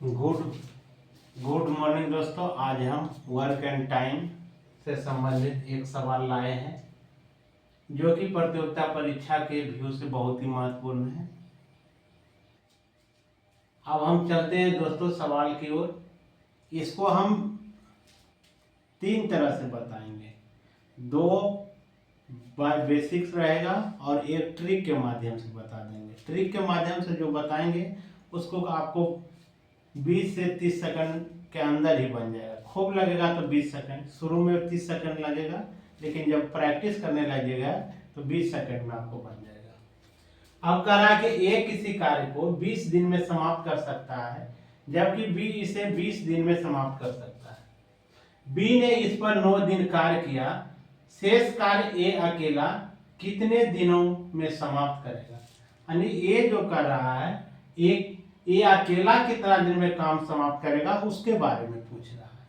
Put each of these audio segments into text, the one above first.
Good good morning दोस्तों। आज हम वर्क एंड टाइम से संबंधित एक सवाल लाए हैं जो कि प्रतियोगिता परीक्षा के व्यू से बहुत ही महत्वपूर्ण है। अब हम चलते हैं दोस्तों सवाल की ओर। इसको हम तीन तरह से बताएंगे। दो बेसिक्स रहेगा और एक ट्रिक के माध्यम से बता देंगे। ट्रिक के माध्यम से जो बताएंगे उसको आपको 20 से 30 सेकंड के अंदर ही बन जाएगा। खूब लगेगा तो 20 सेकंड, शुरू में 30 सेकंड लगेगा, लेकिन जब प्रैक्टिस करने लगेगा तो 20 सेकंड में आपको बन जाएगा। अब कह रहा है कि ए किसी कार्य को 20 दिन में समाप्त कर सकता है, जबकि बी इसे 20 दिन में समाप्त कर सकता है। बी ने इस पर 9 दिन कार्य किया, शेष कार्य ए अकेला कितने दिनों में समाप्त करेगा। यानी ए जो कर रहा है, ये अकेला कितना दिन में काम समाप्त करेगा उसके बारे में पूछ रहा है।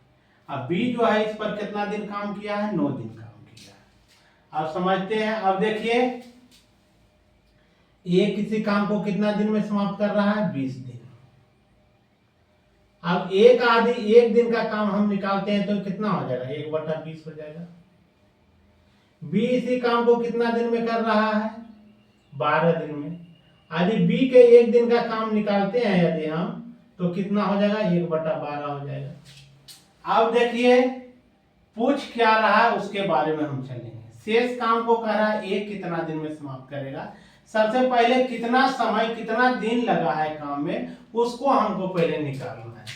अब बी जो है इस पर कितना दिन काम किया है, 9 दिन काम किया है। अब समझते हैं। अब देखिए ये किसी काम को कितना दिन में समाप्त कर रहा है, 20 दिन। अब एक दिन का काम हम निकालते हैं तो कितना हो जाएगा, 1/20 हो जाएगा। बी इसी काम को कितना दिन में कर रहा है, 12 दिन में। यदि बी के एक दिन का काम निकालते हैं यदि हम, तो कितना हो जाएगा, 1/12 हो जाएगा। अब देखिए पूछ क्या रहा है उसके बारे में हम चलेंगे। शेष काम को कह रहा है एक कितना दिन में समाप्त करेगा। सबसे पहले कितना समय कितना दिन लगा है काम में उसको हमको पहले निकालना है।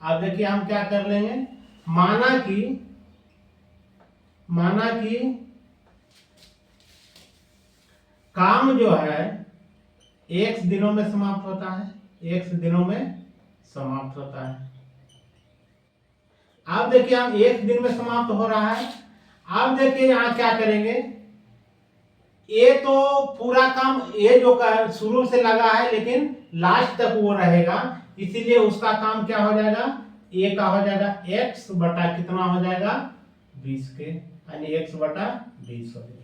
अब देखिए हम क्या कर लेंगे, माना कि काम जो है x दिनों में समाप्त होता है, x दिनों में समाप्त होता है। अब देखिए हम 1 दिन में समाप्त हो रहा है। अब देखिए यहां क्या करेंगे, ए तो पूरा काम ए जो का शुरू से लगा है लेकिन लास्ट तक वो रहेगा, इसीलिए उसका काम क्या हो जाएगा, ए का हो जाएगा x बटा कितना हो जाएगा, 20 के, यानी x/20 हो जाएगा।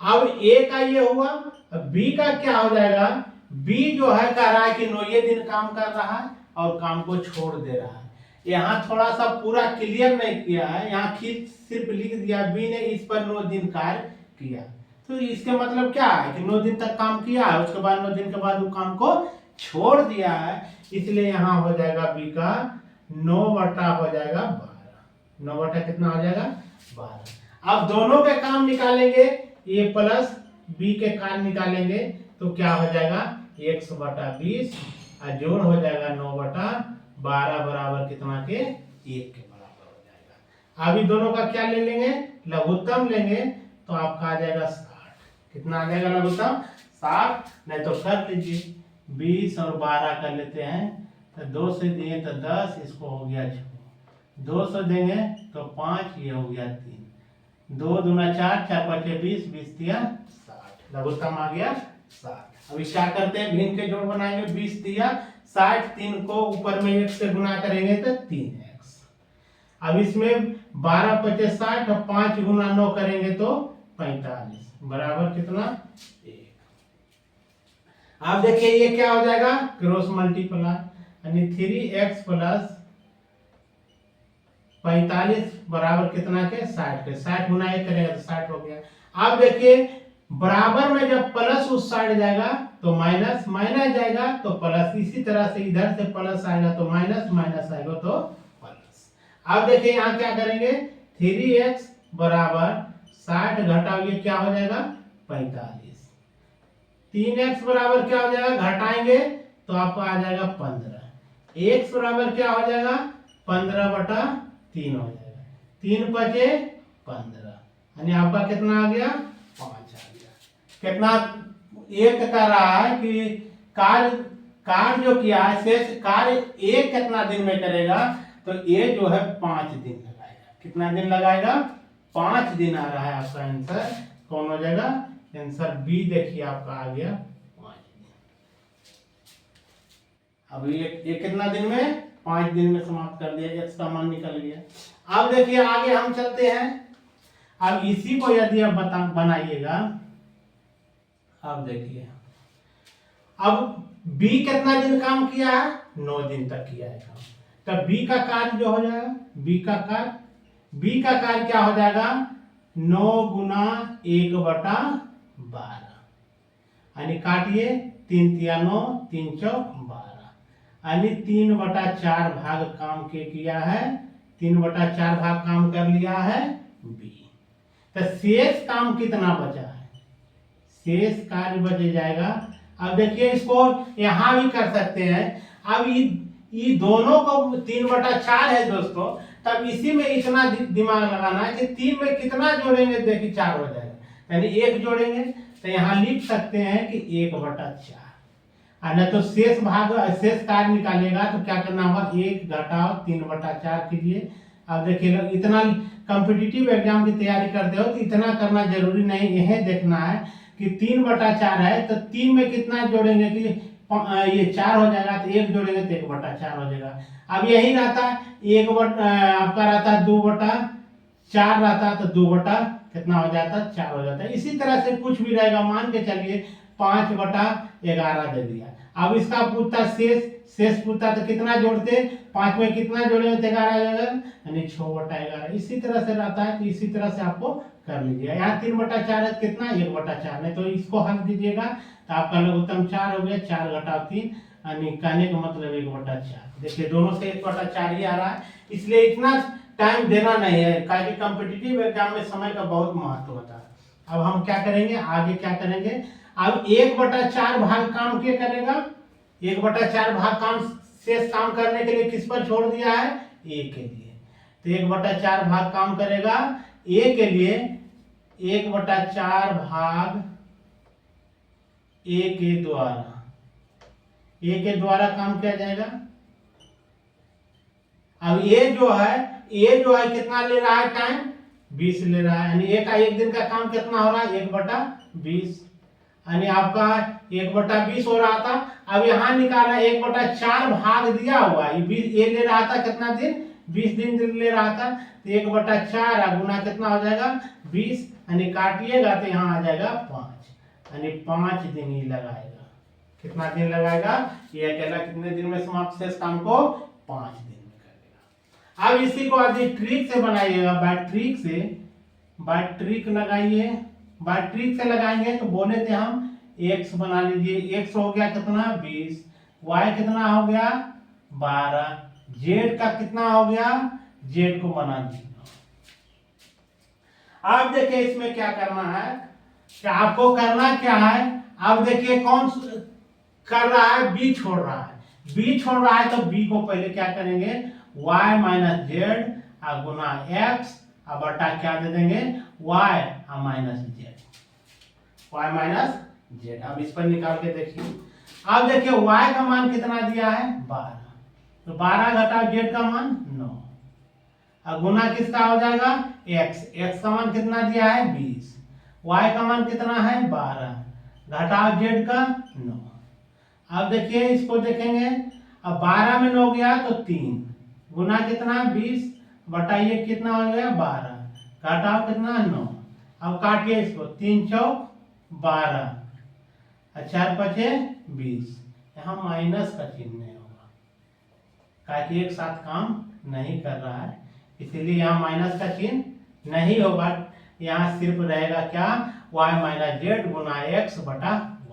अब ए का ये हुआ। बी का क्या हो जाएगा, बी जो है कह रहा है कि 9 दिन काम कर रहा है और काम को छोड़ दे रहा है। यहाँ थोड़ा सा पूरा क्लियर नहीं किया है, यहाँ सिर्फ लिख दिया बी ने इस पर 9 दिन कार्य किया। तो इसके मतलब क्या है कि 9 दिन तक काम किया है, उसके बाद 9 दिन के बाद वो काम को छोड़ दिया है, इसलिए यहाँ हो जाएगा बी का 9 हो जाएगा 12। 9 कितना हो जाएगा, 12। अब दोनों के काम निकालेंगे, ए प्लस बी के काम निकालेंगे तो क्या हो जाएगा, 1/20 और जोड़ हो जाएगा 9/12 बराबर कितना के, 1 के बराबर हो जाएगा। अभी दोनों का क्या ले लेंगे, लघुत्तम लेंगे तो आपका आ जाएगा 60। कितना आ जाएगा लघुत्तम, 60। नहीं तो कर लीजिए 20 और 12 कर लेते हैं, तो 2 से दिए तो 10, इसको हो गया 6, 2 से देंगे तो 5, ये हो गया 3, 2 दूना 4, 4 5 20, 20 दिया 60, लघुत्तम आ गया 60। अभी क्या करते हैं, भिन्न के जोड़ बनाएंगे, 20 दिया 60, 3 को ऊपर में 1 से गुना करेंगे तो 3x। अब इसमें 12 5 60 और 5 गुना 9 करेंगे तो 45 बराबर कितना, 1। अब देखिए ये क्या हो जाएगा, क्रॉस मल्टीप्लाई, यानी 3x प्लस 45 बराबर कितना के, 60 के। 60 गुना 1 करेगा तो 60 हो गया। अब देखिए बराबर में जब प्लस उस साइड जाएगा तो माइनस, माइनस जाएगा तो प्लस, इसी तरह से इधर से प्लस आएगा तो माइनस, माइनस आएगा तो प्लस। अब देखिए यहाँ क्या करेंगे, 3x बराबर 60 घटाओ, ये क्या हो जाएगा 45। 3x बराबर क्या हो जाएगा, घटाएंगे तो आपको आ जाएगा 15। x बराबर क्या हो जाएगा, 15/3 हो जाएगा। 3 5 15, यानी आपका कितना आ गया, 5 आ गया। कितना, एक कह रहा है कि कार्य जो किया है, शेष कार्य एक कितना दिन में करेगा, तो ये जो है 5 दिन लगाएगा। कितना दिन लगाएगा, 5 दिन आ रहा है आपका आंसर। कौन हो जाएगा, आंसर बी देखिए आपका आ गया 5 दिन। अब ये कितना दिन में, 5 दिन में समाप्त कर दिया, x का मान निकल गया। अब देखिए आगे हम चलते हैं। अब इसी को यदि आप बनाइएगा, अब देखिए अब बी कितना दिन काम किया है? 9 दिन तक किया है काम। तब बी का कार्य जो हो जाएगा, बी का कार्य क्या हो जाएगा? 9 गुना 1/12, यानी काटिए 3 तिया 9, 3 चौक 12, यानी 3/4 भाग काम के किया है, 3/4 भाग काम कर लिया है बी। तो शेष काम कितना बचा है? शेष कार्य बच जाएगा। अब देखिए इसको यहां भी कर सकते हैं। अब ये दोनों को 3/4 है दोस्तों, तब इसी में इतना दिमाग लगाना है कि 3 में कितना जोड़ेंगे, देखिए 4 हो जाएगा, यानी 1 जोड़ेंगे तो यहाँ लिख सकते हैं कि 1/4। न तो शेष कार्य निकालेगा तो क्या करना होगा? 1 घटाओ 3/4 कीजिए। अब देखिए इतना कॉम्पिटिटिव एग्जाम की तैयारी करते हो तो इतना करना जरूरी नहीं, यह देखना है कि 3/4 है तो 3 में कितना जोड़ेंगे कि ये 4 हो जाएगा, तो 1 जोड़ेंगे तो 1/4 हो जाएगा। अब यही रहता आपका रहता है 2/4 रहता तो 2 कितना हो जाता? 4 हो जाता है। इसी तरह से कुछ भी रहेगा, मान के चलिए 5/11 दे दिया। अब इसका पूछता शेष पूछता तो कितना जोड़ते? 5 में कितना जोड़ेंगे तो 11 आ जाएगा, यानी 6/11। इसी तरह से रहता है, तो इसी तरह से आपको कर लीजिएगा। यहाँ 3/4 है कितना? 1/4, नहीं तो इसको हल दीजिएगा तो आपका लघुत्तम 4 हो गया, 4 घटाओ 3, यानी कहने का मतलब 1/4। देखिए दोनों से 1/4 ही आ रहा है, इसलिए इतना टाइम देना नहीं है, क्योंकि कॉम्पिटिटिव एग्जाम में समय का बहुत महत्व होता है। अब हम क्या करेंगे, आगे क्या करेंगे? अब 1/4 भाग काम क्या करेगा? 1/4 भाग काम शेष काम करने के लिए किस पर छोड़ दिया है? ए के लिए। तो 1/4 भाग काम करेगा ए के लिए। 1/4 भाग ए के द्वारा काम किया जाएगा। अब ए जो है कितना ले रहा है टाइम? 20 ले रहा है, यानी ए का 1 दिन का काम कितना हो रहा है? 1/20, यानी आपका 1/20 हो रहा था। अब यहाँ निकाला 1/4 भाग दिया हुआ है, ये ले रहा था कितना दिन? 20 दिन ले रहा था, तो 1/4 गुना कितना हो जाएगा? 20, यानी काटिएगा तो यहाँ आ जाएगा 5, यानी 5 दिन ही लगाएगा। कितना दिन लगाएगा? ये अकेला कितने दिन में समाप्त शेष काम को? 5 दिन में करेगा। अब इसी को अधिक ट्रिक से बनाइएगा, बाय ट्रिक लगाइए। बाय ट्रिक से लगाएंगे तो बोले थे हम x बना लीजिए, x हो गया कितना? 20, y कितना हो गया? 12, z का कितना हो गया? z को बना दीजिए। अब देखिए इसमें क्या करना है, कि आपको करना क्या है? अब देखिए कौन कर रहा है? b छोड़ रहा है। b छोड़ रहा है तो b को पहले क्या करेंगे? y माइनस जेड गुना x बटा क्या दे देंगे? y minus Z. अब इस पर निकाल के देखिए। अब देखिए y का मान कितना दिया है? 12, तो 12 घटाओ z का मान 9, अब गुना किसका हो जाएगा? x का मान कितना दिया है? 20, y का मान कितना है? 12, घटाओ z का 9। अब देखिए इसको देखेंगे, अब 12 में 9 गया तो 3, गुना कितना? 20, बटाइए कितना हो गया? 12, घटाओ कितना? 9। अब काटिए इसको, 3 चौक 12, 4 पचे 20, यहाँ माइनस का चिन्ह नहीं होगा, क्योंकि एक साथ काम नहीं कर रहा है, इसीलिए यहाँ माइनस का चिन्ह नहीं होगा। यहाँ सिर्फ रहेगा क्या? y माइनस जेड गुना x बटा y।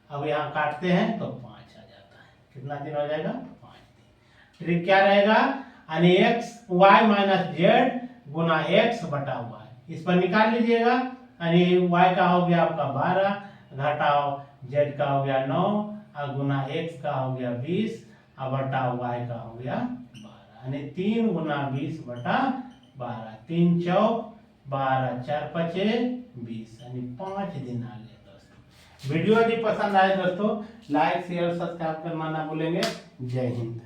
अब यहाँ काटते हैं तो 5 आ जाता है। कितना दिन हो जाएगा? 5 दिन। ट्रिक क्या रहेगा? यानी y माइनस जेड गुना x बटा y, इस पर निकाल लीजिएगा। यानी y का हो गया आपका 12, घटाओ z का हो गया 9, और गुना x का हो गया 20, और बटा y का हो गया 12, यानी 3 गुना 20 बटा 12, 3 चौक 12, 4 पचे 20, यानी 5 दिन आ गया दोस्तों। वीडियो यदि पसंद आए दोस्तों, लाइक शेयर सब्सक्राइब करना ना भूलेंगे। जय हिंद।